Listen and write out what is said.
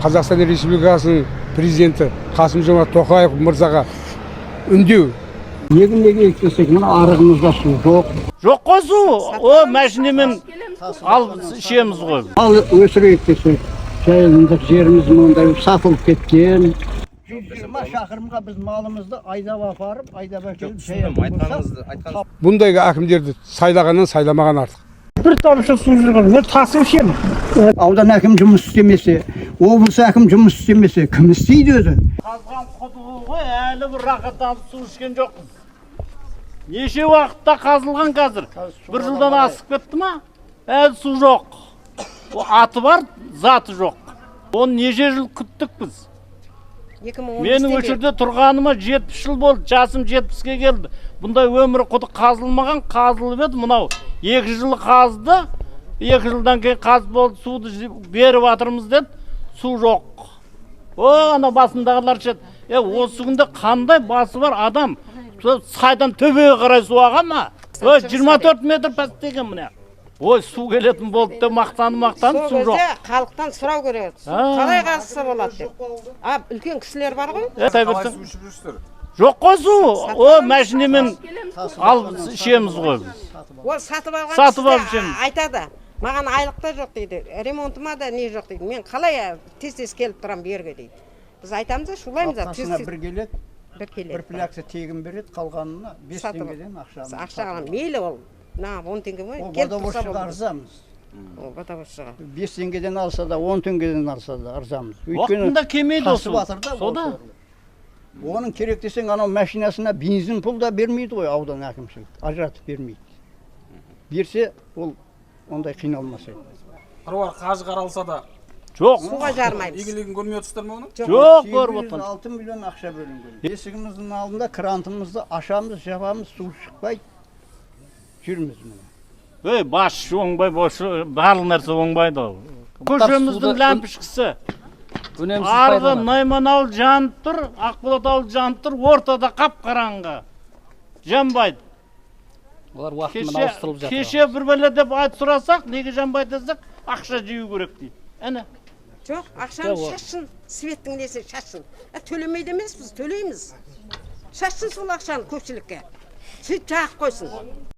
Қазақстан Республикасының президенті Қасым-Жомарт Тоқаев мырзаға үндеу. Неге ектесек, мына арығымызда су жоқ. Жоқ қой су, о мәшінемен алып ішеміз ғой. Ал өсірейік десек, жайылымдық жеріміз мындай сатылып кеткен. 120 шақырымға біз малымызды айдап апарып, айдап әкеліп жайылып. Бұндайға әкімдерді сайлағаннан сайламаған артық. Bir tomchi suv жүрген, тасып ішемін. Аудан әкім жұмыс істемесе, облыс әкім жұмыс істемесе, кім істейді өзі? Қазған құдығы ғой, әлі бір рақаттанып су ішкен жоқпыз. Неше уақытта қазылған қазір? Bir жылдан асып кетті ма? Әлі су жоқ. Аты бар, заты жоқ. Оны неше жыл күттік біз. Менің өшірде тұрғаныма 70 жыл болды, жасым 70-ге келді. Бұндай өмірі құды қазылмаған, қазылып еді, мұнау 2 жыл қазды, 2 жылдан кейін қазып болды, суды беріп атырмыз деді, су жоқ. Ана басындағылар шет, осы күнде қандай басы бар адам, сайдан төбеге қарай су аға ма? 24 метр пәстеген міне. Ой, су келетін болды деп мақтанып, су жоқ. Халықтан сұрау керек. Қалай қазса болады деп. Үлкен кісілер бар ғой. Жоқ қой су, о мәшінемен алып ішеміз ғой. Ол сатып алған кісі айтады. Маған айлықта жоқ дейді. Ремонтыма да не жоқ дейді. Мен қалай тез келіп тұрам берге дейді. Біз айтамыз да, шулаймыз да. Аптасына бір келеді. Бір плакса тегін береді, қалғанына 5 теңгеден ақша. Ақша алам. Мейлі ол. 10 теңге ме? Водовозшыға арзамыз. 5 теңгеден алса да, 10 теңгеден алса да арзамыз. Уақытында кемейді осы. Сода. Оның керек десең, анау машинасына бензин пұл да бермейді ғой аудан әкімшілік. Ажыратып бермейді. Берсе, ол ондай қиналмас еді. Қыруар қажы қаралса да. Жоқ. Суға жармаймыз. Игілігін көрмей отырсыздар ма оның? Жоқ, көріп отырмын. 6 миллион ақша бөлінген. Есігіміздің алдында крантымызды ашамыз, жабамыз, су шықпайды. Жүрміз міне. Басшы оңбай, барлық нәрсе оңбайды. Көшеміздің ләмпішкісі. Арғы Найман ауыл жанып тұр, Ақболат ауыл жанып тұр, ортада қап-қараңғы. Жанбайды. Кеше бір бәле деп айт сұрасақ, неге жанбайды десек, ақша жию керек дейді. Әне. Жоқ, ақшаны шашсын, светтің десе шашсын. Төлемейді емес, біз төлейміз. Шашсын сол ақшаны көпшілікке. Сөйт жағып қойсын.